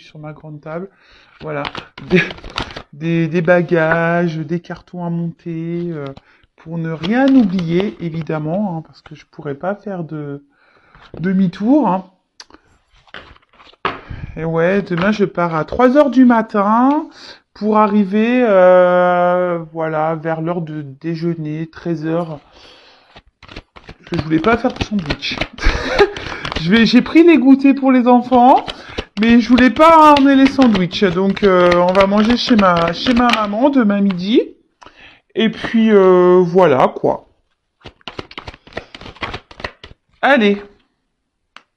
sur ma grande table. Voilà, des, des bagages, des cartons à monter, pour ne rien oublier, évidemment, hein, parce que je pourrais pas faire de demi-tour. Hein. Et ouais, demain je pars à 3 heures du matin pour arriver, voilà, vers l'heure de déjeuner, 13 heures. Parce que je voulais pas faire de sandwich. J'ai pris les goûters pour les enfants, mais je voulais pas emmener les sandwichs. Donc on va manger chez ma maman demain midi. Et puis voilà quoi. Allez.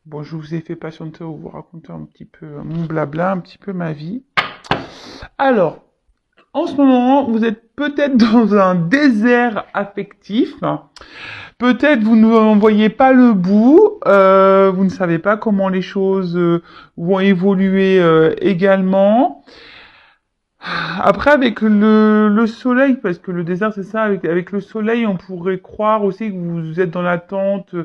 Bon, je vous ai fait patienter pour vous raconter un petit peu mon blabla, un petit peu ma vie. Alors, en ce moment, vous êtes peut-être dans un désert affectif. Peut-être vous ne voyez pas le bout. Vous ne savez pas comment les choses vont évoluer également. Après, avec le soleil, parce que le désert, c'est ça, avec le soleil, on pourrait croire aussi que vous êtes dans l'attente,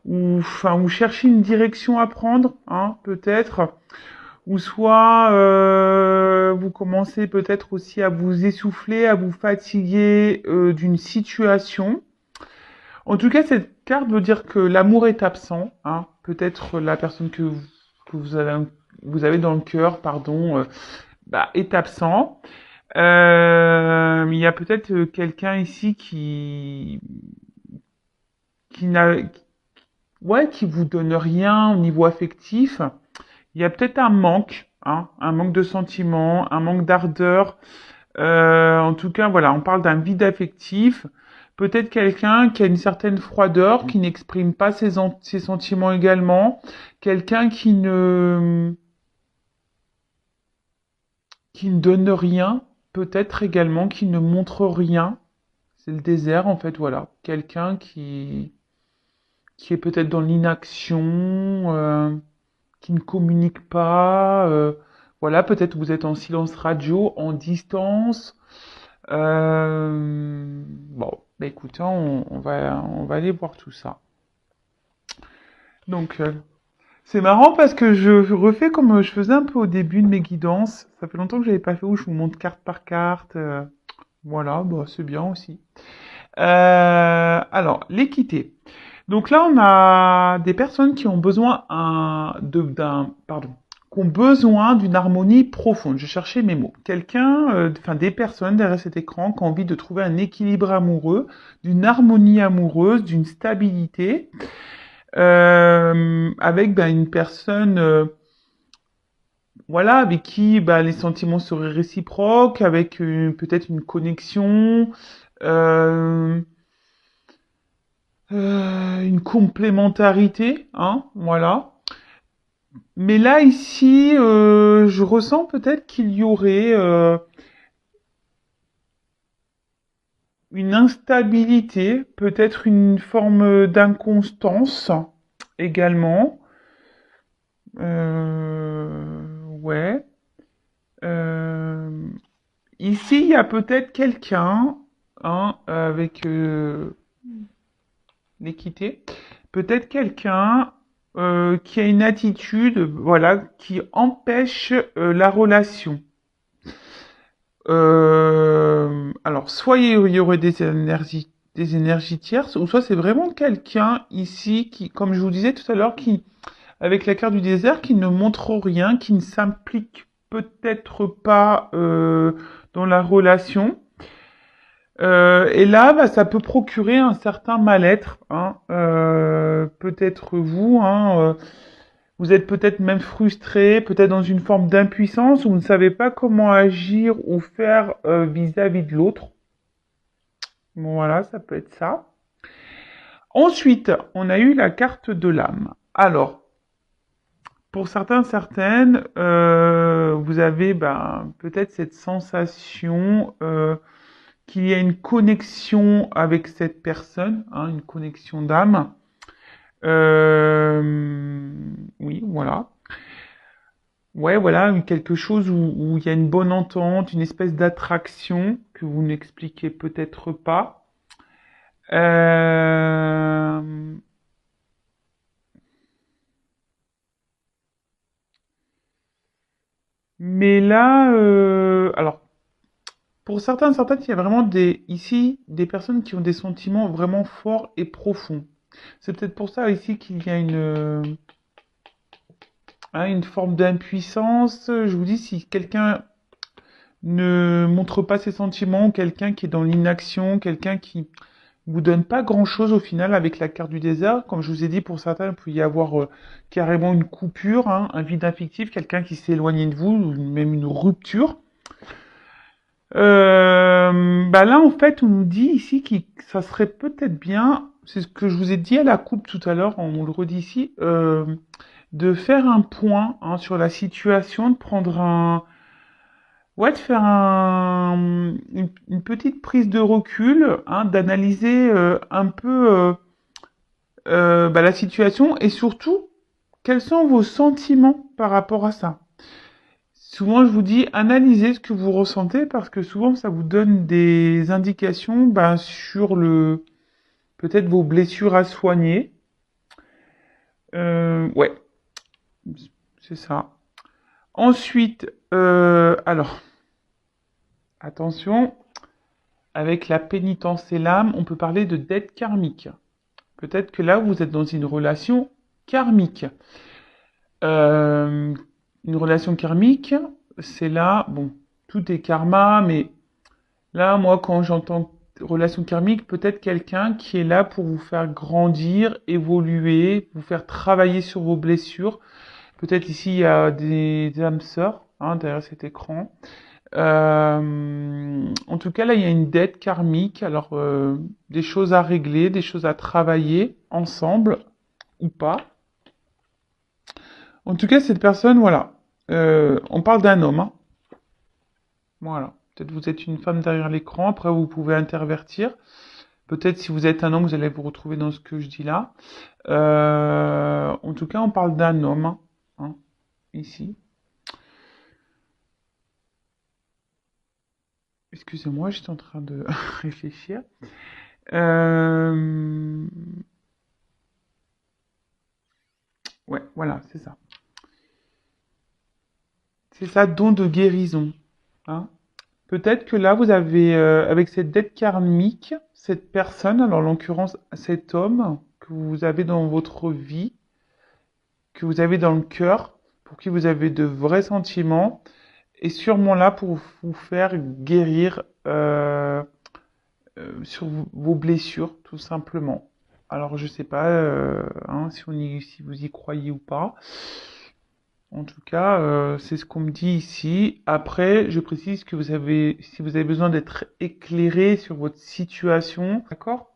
ou enfin, vous cherchez une direction à prendre, hein, peut-être, ou soit vous commencez peut-être aussi à vous essouffler, à vous fatiguer d'une situation. En tout cas, cette carte veut dire que l'amour est absent, hein, peut-être la personne que vous avez dans le cœur, pardon, bah, est absent. Il y a peut-être quelqu'un ici qui n'a, ouais, qui vous donne rien au niveau affectif. Il y a peut-être un manque, hein, un manque de sentiments, un manque d'ardeur. En tout cas, voilà, on parle d'un vide affectif. Peut-être quelqu'un qui a une certaine froideur, qui n'exprime pas ses sentiments également. Quelqu'un qui ne donne rien. Peut-être également qui ne montre rien. C'est le désert, en fait, voilà. Quelqu'un qui est peut-être dans l'inaction, qui ne communique pas. Voilà, peut-être vous êtes en silence radio, en distance. Bon, bah écoutez, on va aller voir tout ça. Donc, c'est marrant parce que je refais comme je faisais un peu au début de mes guidances. Ça fait longtemps que j'avais pas fait où je vous montre carte par carte. Voilà, bah, c'est bien aussi. Alors, l'équité. Donc là, on a des personnes qui ont besoin pardon, qui ont besoin d'une harmonie profonde. Je cherchais mes mots. Quelqu'un, enfin des personnes derrière cet écran qui ont envie de trouver un équilibre amoureux, d'une harmonie amoureuse, d'une stabilité, avec ben, une personne, voilà, avec qui ben, les sentiments seraient réciproques, avec peut-être une connexion. Euh, une complémentarité, hein, voilà. Mais là, ici, je ressens peut-être qu'il y aurait une instabilité, peut-être une forme d'inconstance également. Ouais. Euh, Ici, il y a peut-être quelqu'un, hein, avec l'équité, peut-être quelqu'un qui a une attitude, voilà, qui empêche la relation. Alors, soit il y aurait des énergies tierces, ou soit c'est vraiment quelqu'un ici qui, comme je vous disais tout à l'heure, qui, avec la carte du désert, qui ne montre rien, qui ne s'implique peut-être pas dans la relation. Et là, bah, ça peut procurer un certain mal-être. Hein. Peut-être vous, hein, vous êtes peut-être même frustré, peut-être dans une forme d'impuissance, où vous ne savez pas comment agir ou faire vis-à-vis de l'autre. Bon, voilà, ça peut être ça. Ensuite, on a eu la carte de l'âme. Alors, pour certains, certaines, vous avez ben, peut-être cette sensation qu'il y a une connexion avec cette personne, hein, une connexion d'âme. Oui, voilà. Ouais, voilà, quelque chose où il y a une bonne entente, une espèce d'attraction que vous n'expliquez peut-être pas. Euh, Mais là, alors, pour certains, certaines, il y a vraiment ici, des personnes qui ont des sentiments vraiment forts et profonds. C'est peut-être pour ça ici qu'il y a une forme d'impuissance. Je vous dis, si quelqu'un ne montre pas ses sentiments, quelqu'un qui est dans l'inaction, quelqu'un qui vous donne pas grand-chose au final avec la carte du désert. Comme je vous ai dit, pour certains, il peut y avoir carrément une coupure, hein, un vide affectif, quelqu'un qui s'est éloigné de vous, ou même une rupture. Bah là, en fait, on nous dit ici que ça serait peut-être bien, c'est ce que je vous ai dit à la coupe tout à l'heure, on le redit ici, de faire un point hein, sur la situation, de prendre ouais, de faire une petite prise de recul, hein, d'analyser un peu bah, la situation et surtout, quels sont vos sentiments par rapport à ça. Souvent, je vous dis, analysez ce que vous ressentez parce que souvent, ça vous donne des indications bah, sur peut-être vos blessures à soigner. Ouais, c'est ça. Ensuite, alors, attention, avec la pénitence et l'âme, on peut parler de dette karmique. Peut-être que là, vous êtes dans une relation karmique. Euh, une relation karmique, c'est là, bon, tout est karma, mais là, moi, quand j'entends relation karmique, peut-être quelqu'un qui est là pour vous faire grandir, évoluer, vous faire travailler sur vos blessures. Peut-être ici, il y a des âmes sœurs hein, derrière cet écran. En tout cas, là, il y a une dette karmique. Alors, des choses à régler, des choses à travailler ensemble ou pas. En tout cas, cette personne, voilà. On parle d'un homme. Hein. Voilà. Peut-être vous êtes une femme derrière l'écran. Après, vous pouvez intervertir. Peut-être si vous êtes un homme, vous allez vous retrouver dans ce que je dis là. En tout cas, on parle d'un homme. Hein, ici. Excusez-moi, j'étais en train de réfléchir. Euh... Ouais, voilà, c'est ça. C'est ça, don de guérison. Hein. Peut-être que là, vous avez, avec cette dette karmique, cette personne, alors en l'occurrence cet homme que vous avez dans votre vie, que vous avez dans le cœur, pour qui vous avez de vrais sentiments, est sûrement là pour vous faire guérir sur vos blessures, tout simplement. Alors, je sais pas hein, si vous y croyez ou pas. En tout cas, c'est ce qu'on me dit ici. Après, je précise que si vous avez besoin d'être éclairé sur votre situation, d'accord?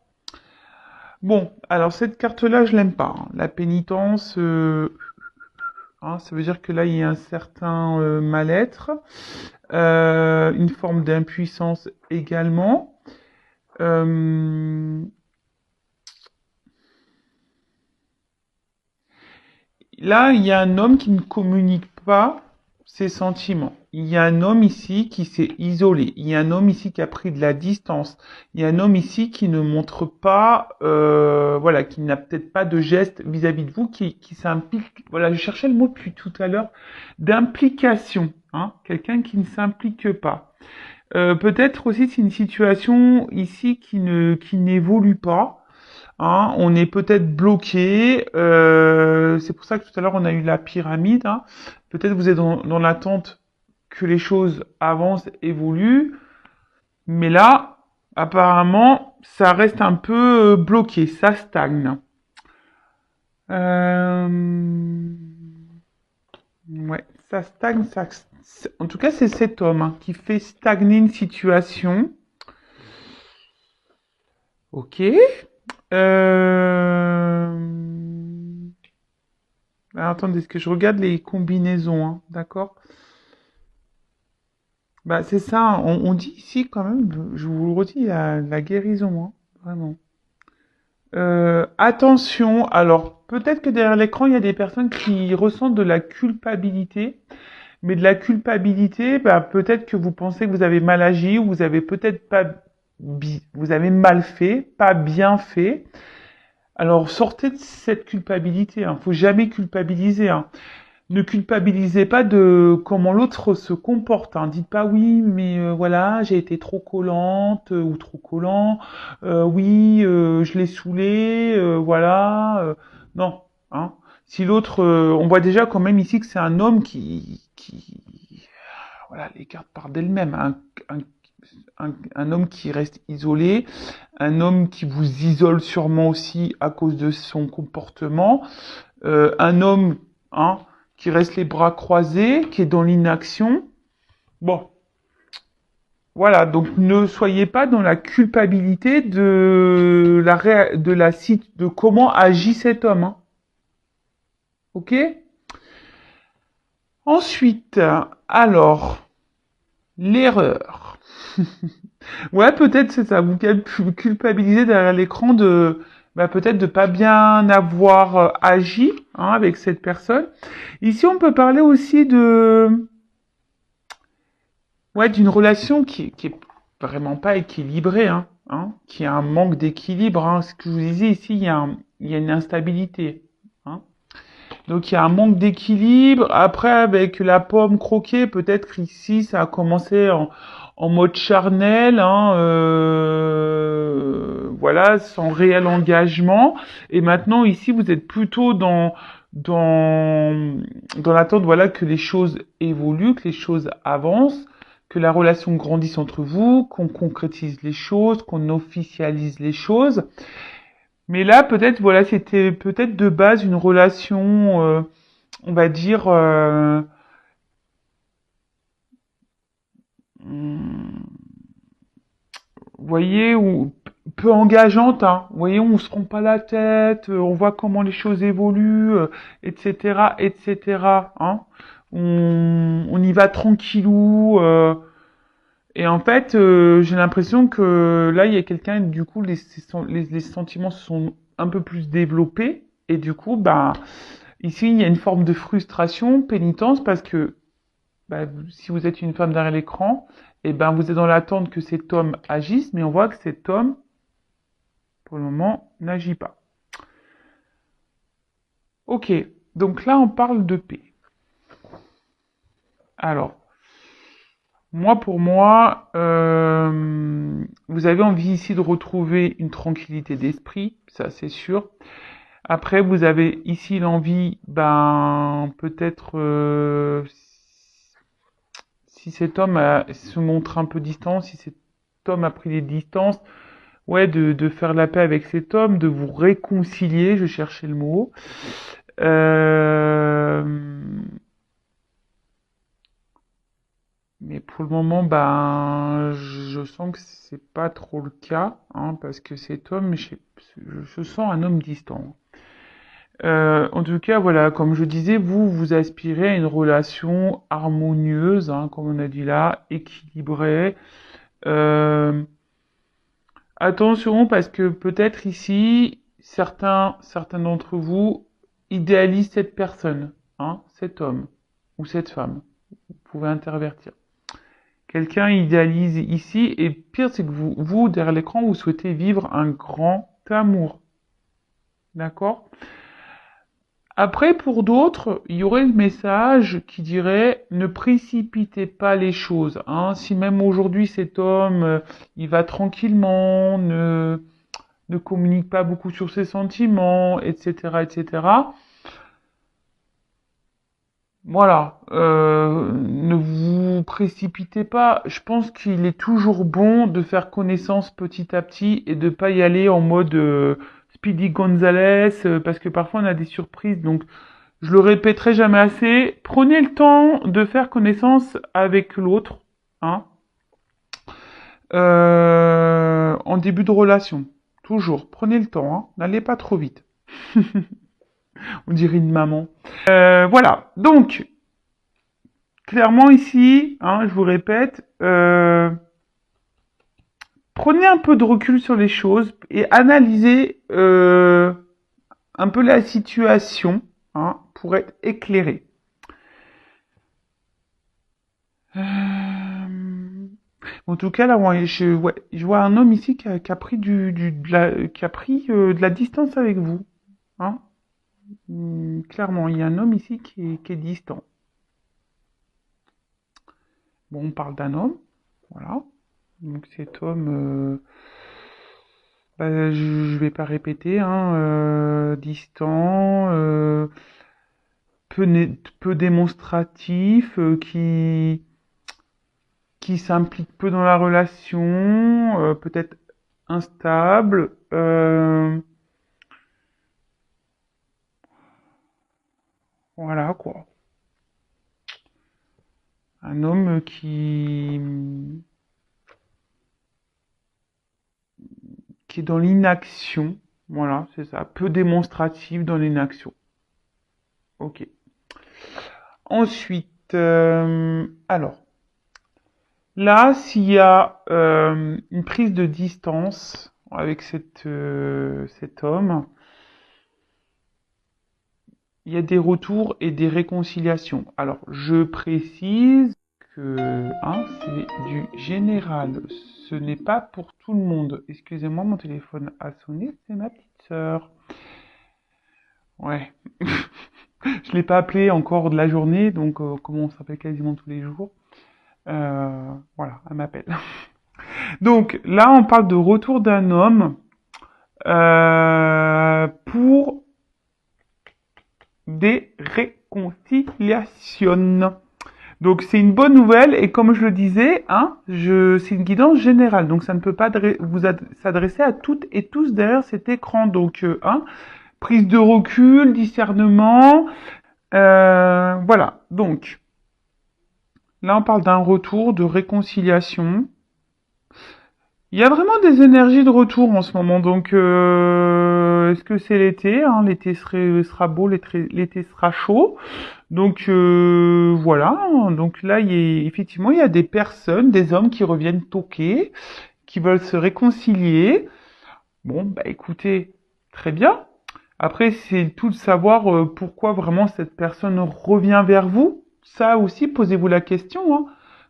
Bon, alors cette carte-là, je l'aime pas. Hein. La pénitence, hein, ça veut dire que là, il y a un certain mal-être, une forme d'impuissance également. Euh, Là, il y a un homme qui ne communique pas ses sentiments. Il y a un homme ici qui s'est isolé. Il y a un homme ici qui a pris de la distance. Il y a un homme ici qui ne montre pas, voilà, qui n'a peut-être pas de geste vis-à-vis de vous, qui s'implique. Voilà, je cherchais le mot depuis tout à l'heure d'implication. Hein, quelqu'un qui ne s'implique pas. Peut-être aussi c'est une situation ici qui n'évolue pas. Hein, on est peut-être bloqué. C'est pour ça que tout à l'heure on a eu la pyramide. Hein. Peut-être vous êtes dans l'attente que les choses avancent, évoluent, mais là, apparemment, ça reste un peu bloqué, ça stagne. Euh, ouais, ça stagne. En tout cas, c'est cet homme hein, qui fait stagner une situation. Ok. Euh... Alors, attendez, est-ce que je regarde les combinaisons, hein, d'accord? Bah, c'est ça, on dit ici quand même, je vous le redis, la guérison, hein, vraiment. Attention, alors peut-être que derrière l'écran, il y a des personnes qui ressentent de la culpabilité, mais de la culpabilité, bah, peut-être que vous pensez que vous avez mal agi, ou vous avez peut-être pas, vous avez mal fait, pas bien fait. Alors sortez de cette culpabilité, hein. Faut jamais culpabiliser, hein. ne culpabilisez pas de comment l'autre se comporte. Hein. Dites pas oui, mais voilà, j'ai été trop collante ou trop collant. Oui, je l'ai saoulé, voilà. Non. Hein. Si l'autre, on voit déjà quand même ici que c'est un homme qui, voilà, les cartes partent d'elles-mêmes. Un homme qui reste isolé, un homme qui vous isole sûrement aussi à cause de son comportement, un homme, hein, qui reste les bras croisés, qui est dans l'inaction. Bon, voilà, donc ne soyez pas dans la culpabilité de comment agit cet homme. Hein. Ok? Ensuite, alors, l'erreur. Ouais, peut-être c'est ça, vous culpabilisez derrière l'écran de peut-être de pas bien avoir agi hein, avec cette personne. Ici, on peut parler aussi de d'une relation qui est vraiment pas équilibrée, qui a un manque d'équilibre. Hein. Ce que je vous disais ici, il y a une instabilité. Hein. Donc il y a un manque d'équilibre. Après, avec la pomme croquée, peut-être ici, ça a commencé en mode charnel, voilà, sans réel engagement. Et maintenant, ici, vous êtes plutôt dans l'attente, voilà, que les choses évoluent, que les choses avancent, que la relation grandisse entre vous, qu'on concrétise les choses, qu'on officialise les choses. Mais là, peut-être, voilà, c'était peut-être de base une relation, on va dire, vous voyez, peu engageante, hein. Vous voyez, on se prend pas la tête, on voit comment les choses évoluent, etc., etc., hein. On y va tranquillou, et en fait, j'ai l'impression que là, il y a quelqu'un, du coup, les sentiments se sont un peu plus développés, et du coup, ici, il y a une forme de frustration, pénitence, parce que si vous êtes une femme derrière l'écran, vous êtes dans l'attente que cet homme agisse, mais on voit que cet homme, pour le moment, n'agit pas. Ok, donc là, on parle de paix. Alors, pour moi, vous avez envie ici de retrouver une tranquillité d'esprit, ça c'est sûr. Après, vous avez ici l'envie, peut-être, si cet homme se montre un peu distant, si cet homme a pris des distances, ouais, de faire la paix avec cet homme, de vous réconcilier, je cherchais le mot. Euh, mais pour le moment, je sens que c'est pas trop le cas, hein, parce que cet homme, je sens un homme distant. En tout cas, voilà, comme je disais, vous aspirez à une relation harmonieuse, hein, comme on a dit là, équilibrée. Euh, Attention, parce que peut-être ici, certains d'entre vous idéalisent cette personne, hein, cet homme ou cette femme. Vous pouvez intervertir. Quelqu'un idéalise ici, et pire, c'est que vous, derrière l'écran, vous souhaitez vivre un grand amour. D'accord? Après, pour d'autres, il y aurait le message qui dirait ne précipitez pas les choses. Hein. Si même aujourd'hui cet homme, il va tranquillement, ne communique pas beaucoup sur ses sentiments, etc., etc. Voilà, ne vous précipitez pas. Je pense qu'il est toujours bon de faire connaissance petit à petit et de pas y aller en mode Speedy Gonzales, parce que parfois on a des surprises. Donc, je le répéterai jamais assez. Prenez le temps de faire connaissance avec l'autre, hein, en début de relation. Toujours, prenez le temps, hein. N'allez pas trop vite. On dirait une maman. Voilà, donc, clairement ici, hein, je vous répète, prenez un peu de recul sur les choses et analysez un peu la situation, hein, pour être éclairé. En tout cas, là, je vois un homme ici qui a pris de la distance avec vous. Hein. Clairement, il y a un homme ici qui est distant. Bon, on parle d'un homme, voilà. Donc cet homme, bah, je vais pas répéter, hein, distant, peu démonstratif, qui s'implique peu dans la relation, peut-être instable, voilà quoi. Un homme qui est dans l'inaction, voilà, c'est ça, peu démonstratif dans l'inaction. Ok. Ensuite, alors, là, s'il y a une prise de distance avec cet homme, il y a des retours et des réconciliations. Alors, je précise que hein, c'est du général. Ce n'est pas pour tout le monde. Excusez-moi, mon téléphone a sonné, c'est ma petite sœur. Ouais. Je l'ai pas appelée encore de la journée, donc comme on s'appelle quasiment tous les jours, voilà, elle m'appelle. Donc là, on parle de retour d'un homme pour des réconciliations. Donc c'est une bonne nouvelle et comme je le disais, hein, c'est une guidance générale, donc ça ne peut pas s'adresser à toutes et tous derrière cet écran. Donc hein, prise de recul, discernement, voilà. Donc là on parle d'un retour, de réconciliation. Il y a vraiment des énergies de retour en ce moment, donc est-ce que c'est l'été hein, l'été sera beau, l'été sera chaud. Donc voilà, donc là effectivement il y a des personnes, des hommes qui reviennent toquer, qui veulent se réconcilier. Bon, bah écoutez, très bien. Après, c'est tout de savoir pourquoi vraiment cette personne revient vers vous. Ça aussi, posez-vous la question. Hein.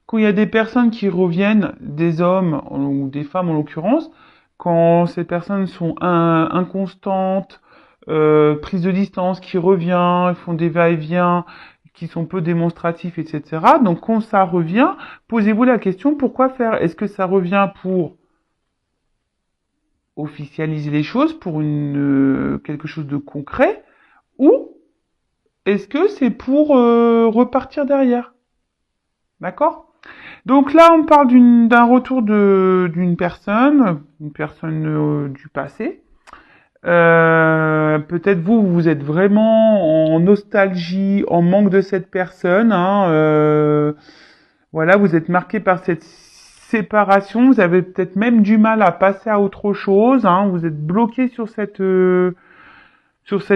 Quand il y a des personnes qui reviennent, des hommes ou des femmes en l'occurrence, quand ces personnes sont inconstantes, prises de distance, qui revient, font des va-et-vient, qui sont peu démonstratifs, etc. Donc quand ça revient, posez-vous la question pourquoi faire. Est-ce que ça revient pour officialiser les choses, pour quelque chose de concret, ou est-ce que c'est pour repartir derrière? D'accord? Donc là, on parle d'un retour d'une personne, du passé. Peut-être vous êtes vraiment en nostalgie, en manque de cette personne. Hein, voilà, vous êtes marqué par cette séparation. Vous avez peut-être même du mal à passer à autre chose. Hein, vous êtes bloqué sur cette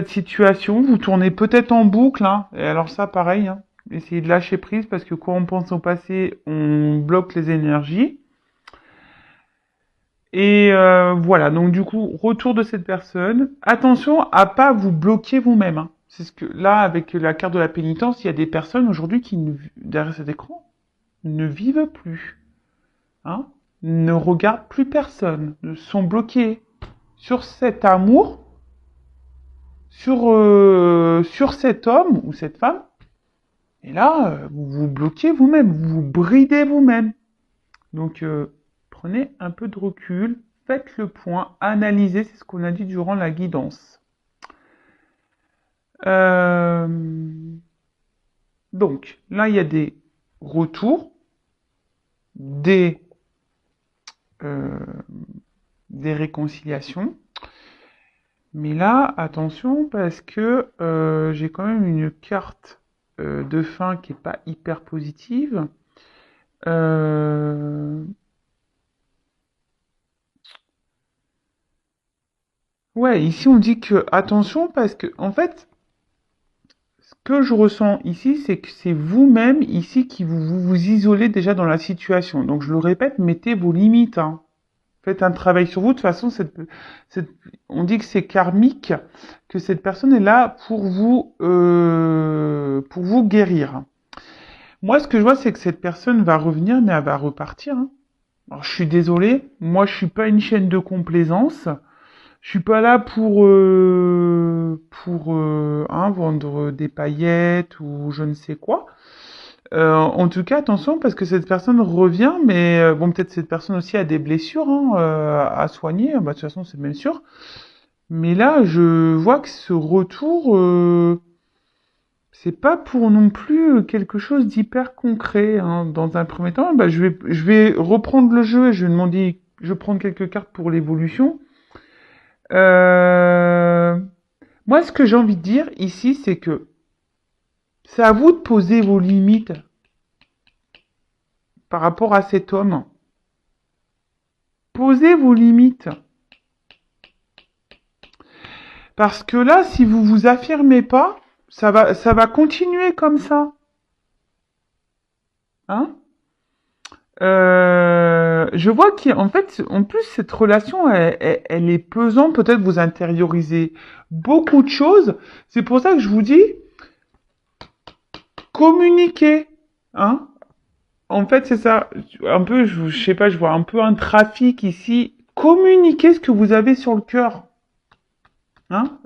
situation. Vous tournez peut-être en boucle. Hein, et alors ça, pareil. Hein, essayez de lâcher prise parce que quand on pense au passé, on bloque les énergies. Et voilà, donc du coup, retour de cette personne. Attention à pas vous bloquer vous-même. Hein. C'est ce que là, avec la carte de la pénitence, il y a des personnes aujourd'hui qui, derrière cet écran, ne vivent plus, hein, ne regardent plus personne, sont bloqués sur cet amour, sur cet homme ou cette femme. Et là, vous vous bloquez vous-même, vous vous bridez vous-même. Donc, prenez un peu de recul, faites le point, analysez, c'est ce qu'on a dit durant la guidance. Donc, là, il y a des retours, des réconciliations. Mais là, attention, parce que j'ai quand même une carte de fin qui est pas hyper positive. Ouais, ici on dit que attention parce que en fait, ce que je ressens ici, c'est que c'est vous-même ici qui vous isolez déjà dans la situation. Donc je le répète, mettez vos limites. Hein. Faites un travail sur vous. De toute façon, on dit que c'est karmique, que cette personne est là pour vous guérir. Moi, ce que je vois, c'est que cette personne va revenir, mais elle va repartir. Hein. Alors, je suis désolée, moi, je suis pas une chaîne de complaisance. Je suis pas là pour vendre des paillettes ou je ne sais quoi. En tout cas, attention parce que cette personne revient, mais bon, peut-être cette personne aussi a des blessures à soigner. Bah, de toute façon, c'est même sûr. Mais là, je vois que ce retour, c'est pas pour non plus quelque chose d'hyper concret. Hein. Dans un premier temps, bah, je vais reprendre le jeu et je vais demander, je vais prendre quelques cartes pour l'évolution. Euh, Moi, ce que j'ai envie de dire ici, c'est que c'est à vous de poser vos limites par rapport à cet homme. Posez vos limites. Parce que là, si vous vous affirmez pas, ça va continuer comme ça. Hein? Je vois qu'en fait, en plus, cette relation, elle est pesante. Peut-être vous intériorisez beaucoup de choses. C'est pour ça que je vous dis, communiquez. Hein? En fait, c'est ça. Un peu, je sais pas, je vois un peu un trafic ici. Communiquez ce que vous avez sur le cœur. Hein?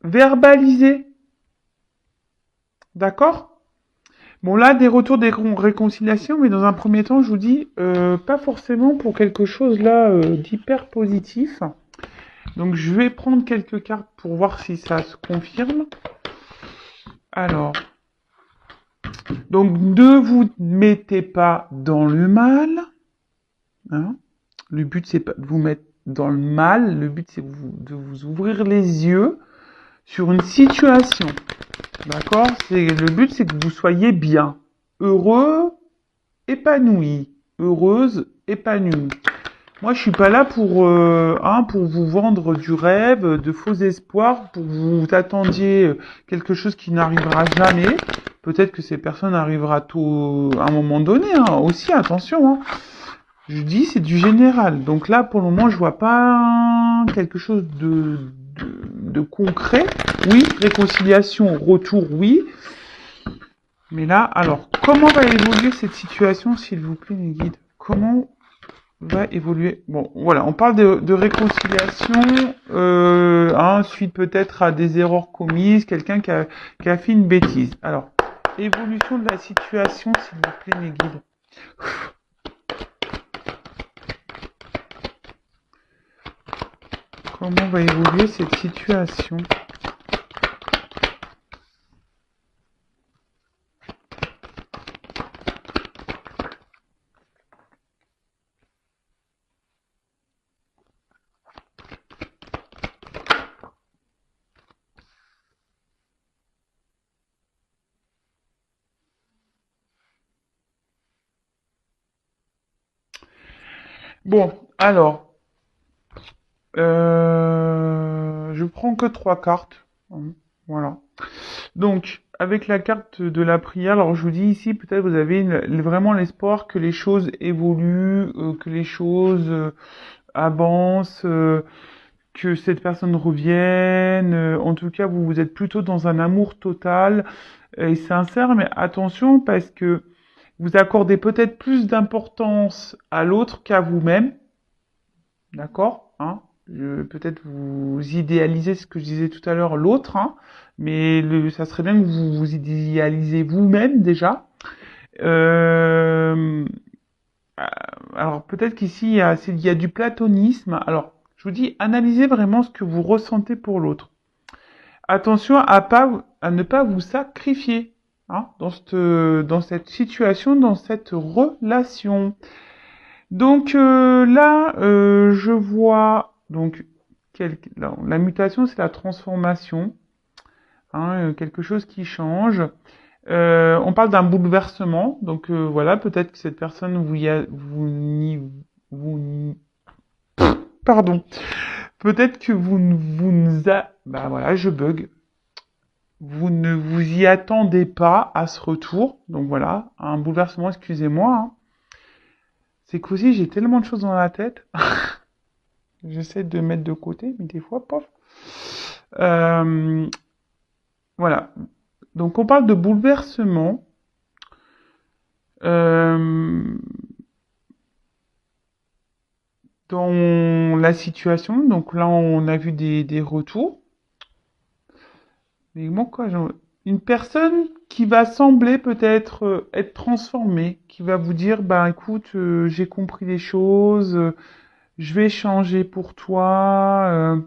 Verbalisez. D'accord? Bon, là, des retours, des réconciliations, mais dans un premier temps, je vous dis, pas forcément pour quelque chose là d'hyper positif. Donc, je vais prendre quelques cartes pour voir si ça se confirme. Alors, donc, ne vous mettez pas dans le mal. Hein. Le but, c'est pas de vous mettre dans le mal. Le but, c'est de vous ouvrir les yeux sur une situation. D'accord? Le but, c'est que vous soyez bien, heureux, épanoui, heureuse, épanouie. Moi, je suis pas là pour vous vendre du rêve, de faux espoirs, pour que vous attendiez quelque chose qui n'arrivera jamais. Peut-être que ces personnes arrivera tôt, à un moment donné, hein, aussi, attention. Hein. Je dis, c'est du général. Donc là, pour le moment, je vois pas quelque chose de concret. Oui, réconciliation, retour, oui. Mais là, alors, comment va évoluer cette situation, s'il vous plaît, mes guides? Comment va évoluer? Bon, voilà, on parle de réconciliation, suite peut-être à des erreurs commises, quelqu'un qui a fait une bêtise. Alors, évolution de la situation, s'il vous plaît, mes guides. Comment va évoluer cette situation? Bon, alors, je prends que 3 cartes. Voilà. Donc, avec la carte de la prière, alors je vous dis ici, peut-être vous avez vraiment l'espoir que les choses évoluent, que les choses avancent, que cette personne revienne. En tout cas, vous êtes plutôt dans un amour total et sincère, mais attention parce que vous accordez peut-être plus d'importance à l'autre qu'à vous-même. D'accord? Hein? Peut-être vous idéalisez ce que je disais tout à l'heure, l'autre, hein, mais ça serait bien que vous vous idéalisez vous-même déjà. Euh, alors peut-être qu'ici il y a du platonisme. Alors je vous dis, analysez vraiment ce que vous ressentez pour l'autre. Attention à ne pas vous sacrifier hein, dans cette situation, dans cette relation. Donc là, je vois donc la mutation, c'est la transformation, hein, quelque chose qui change. On parle d'un bouleversement, donc voilà, peut-être que cette personne pardon, peut-être que bah voilà, je bug. Vous ne vous y attendez pas à ce retour, donc voilà, un bouleversement, excusez-moi. Hein. C'est qu'aussi j'ai tellement de choses dans la tête. J'essaie de mettre de côté, mais des fois, pof. Euh, voilà. Donc, on parle de bouleversement. Euh, dans la situation. Donc là, on a vu des retours. Mais moi, quoi, une personne qui va sembler peut-être être transformée, qui va vous dire, bah écoute, j'ai compris les choses, je vais changer pour toi,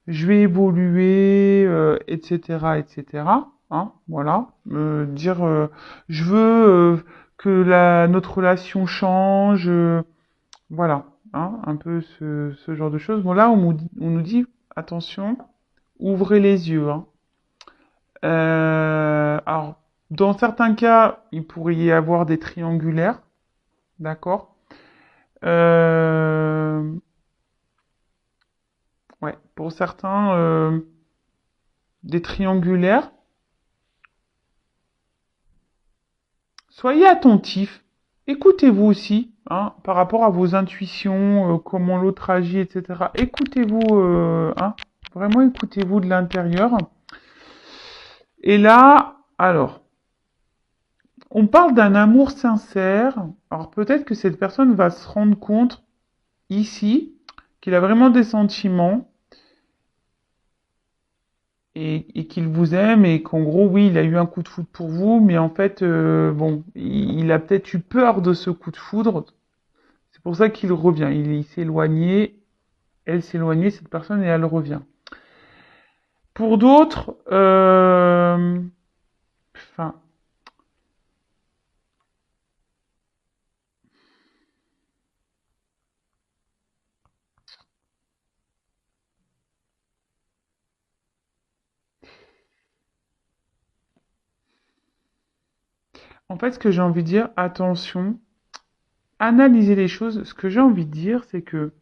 je vais évoluer, etc., etc. Hein, voilà. Dire, je veux que notre relation change, voilà. Hein, un peu ce genre de choses. Bon, là, on nous dit, attention, ouvrez les yeux. Hein. Alors, dans certains cas, il pourrait y avoir des triangulaires, d'accord? Euh, ouais, pour certains, des triangulaires. Soyez attentifs. Écoutez-vous aussi, hein, par rapport à vos intuitions, comment l'autre agit, etc. Écoutez-vous, hein, vraiment écoutez-vous de l'intérieur. Et là, alors, on parle d'un amour sincère. Alors peut-être que cette personne va se rendre compte ici qu'il a vraiment des sentiments et qu'il vous aime et qu'en gros, oui, il a eu un coup de foudre pour vous, mais en fait, bon, il a peut-être eu peur de ce coup de foudre. C'est pour ça qu'il revient. Il s'est éloigné, elle s'est éloignée, cette personne, et elle revient. Pour d'autres, enfin, en fait, ce que j'ai envie de dire, attention, analysez les choses. Ce que j'ai envie de dire, c'est que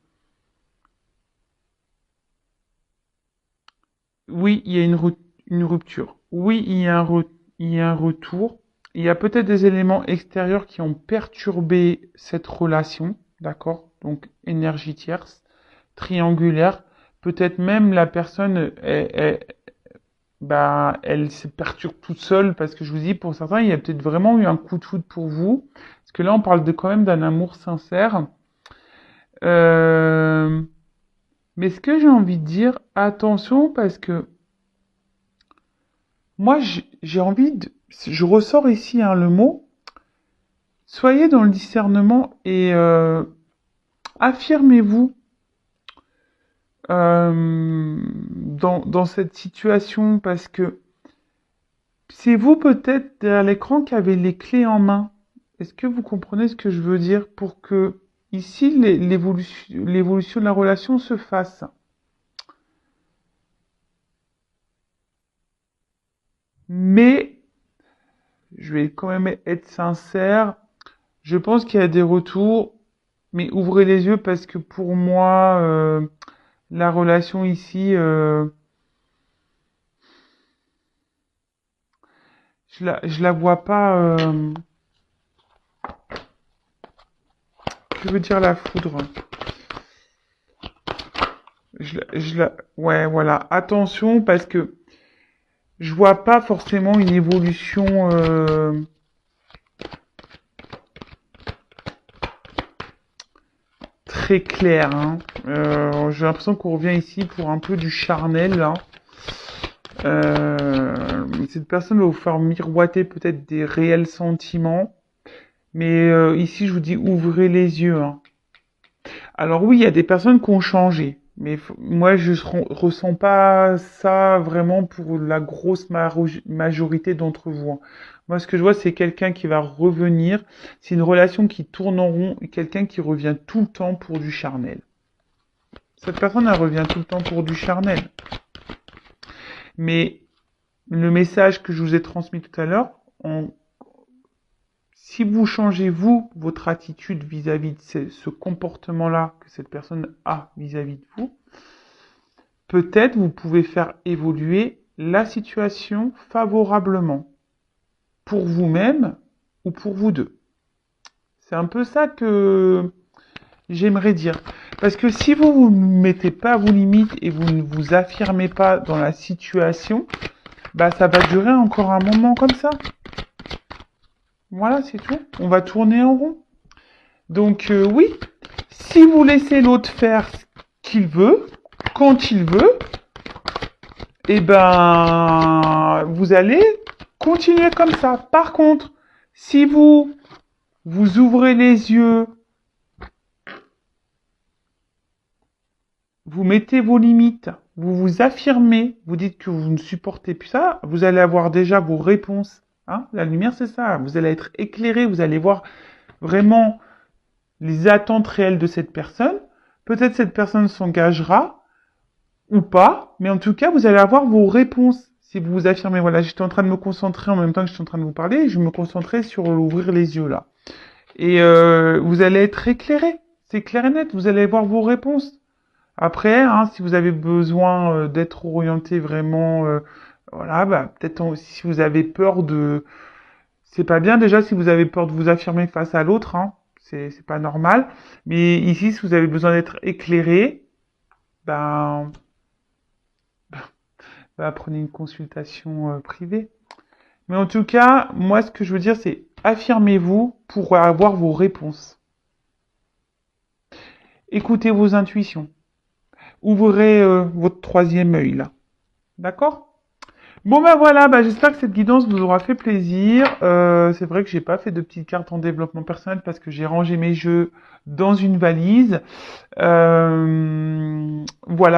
oui, il y a une rupture. Oui, il y a un retour. Il y a peut-être des éléments extérieurs qui ont perturbé cette relation, d'accord? Donc, énergie tierce, triangulaire. Peut-être même la personne, bah, elle se perturbe toute seule parce que je vous dis, pour certains, il y a peut-être vraiment eu un coup de foudre pour vous. Parce que là, on parle de quand même d'un amour sincère. Euh, mais ce que j'ai envie de dire, attention parce que moi, j'ai envie de... Je ressors ici hein, le mot. Soyez dans le discernement et affirmez-vous dans cette situation parce que c'est vous peut-être derrière l'écran qui avez les clés en main. Est-ce que vous comprenez ce que je veux dire pour que ici l'évolution de la relation se fasse? Mais je vais quand même être sincère. Je pense qu'il y a des retours, mais ouvrez les yeux parce que pour moi, la relation ici, je la vois pas. Je veux dire la foudre. Ouais, voilà. Attention parce que je vois pas forcément une évolution très claire. Hein. J'ai l'impression qu'on revient ici pour un peu du charnel. Là. Cette personne va vous faire miroiter peut-être des réels sentiments. Mais ici, je vous dis, ouvrez les yeux. Hein. Alors oui, il y a des personnes qui ont changé. Mais moi, je ressens pas ça vraiment pour la grosse majorité d'entre vous. Hein. Moi, ce que je vois, c'est quelqu'un qui va revenir. C'est une relation qui tourne en rond et quelqu'un qui revient tout le temps pour du charnel. Cette personne, elle revient tout le temps pour du charnel. Mais le message que je vous ai transmis tout à l'heure, si vous changez, vous, votre attitude vis-à-vis de ce comportement-là que cette personne a vis-à-vis de vous, peut-être vous pouvez faire évoluer la situation favorablement pour vous-même ou pour vous deux. C'est un peu ça que j'aimerais dire. Parce que si vous ne mettez pas vos limites et vous ne vous affirmez pas dans la situation, bah ça va durer encore un moment comme ça. Voilà, c'est tout. On va tourner en rond. Donc oui, Si vous laissez l'autre faire ce qu'il veut, quand il veut, eh ben, vous allez continuer comme ça. Par contre, si vous ouvrez les yeux, vous mettez vos limites, vous vous affirmez, vous dites que vous ne supportez plus ça, vous allez avoir déjà vos réponses. Hein, la lumière, c'est ça. Vous allez être éclairé, vous allez voir vraiment les attentes réelles de cette personne. Peut-être cette personne s'engagera ou pas, mais en tout cas, vous allez avoir vos réponses. Si vous vous affirmez, voilà, j'étais en train de me concentrer en même temps que je suis en train de vous parler, je me concentrais sur ouvrir les yeux là. Et vous allez être éclairé. C'est clair et net, vous allez voir vos réponses. Après, hein, si vous avez besoin d'être orienté vraiment, voilà, bah, peut-être si vous avez peur de... C'est pas bien déjà si vous avez peur de vous affirmer face à l'autre, hein, c'est pas normal. Mais ici, si vous avez besoin d'être éclairé, ben, bah, prenez une consultation privée. Mais en tout cas, moi, ce que je veux dire, c'est affirmez-vous pour avoir vos réponses. Écoutez vos intuitions. Ouvrez votre troisième œil, là. D'accord? Bon ben voilà, bah, j'espère que cette guidance vous aura fait plaisir. C'est vrai que j'ai pas fait de petites cartes en développement personnel parce que j'ai rangé mes jeux dans une valise. Voilà,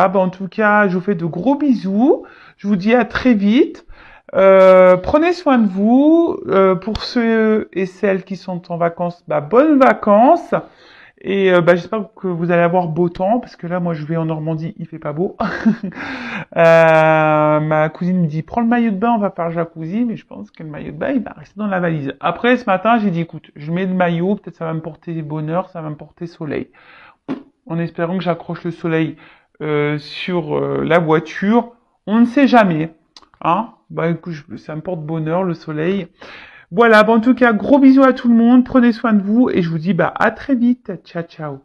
bah, en tout cas, je vous fais de gros bisous. Je vous dis à très vite. Prenez soin de vous. Pour ceux et celles qui sont en vacances, bah, bonnes vacances. Et bah, j'espère que vous allez avoir beau temps, parce que là, moi, je vais en Normandie, il fait pas beau. Ma cousine me dit, prends le maillot de bain, on va faire le jacuzzi, mais je pense que le maillot de bain, il va rester dans la valise. Après, ce matin, j'ai dit, écoute, je mets le maillot, peut-être ça va me porter bonheur, ça va me porter soleil. En espérant que j'accroche le soleil sur la voiture, on ne sait jamais. Hein, bah écoute, ça me porte bonheur, le soleil. Voilà, bon, en tout cas, gros bisous à tout le monde, prenez soin de vous et je vous dis bah à très vite. Ciao, ciao.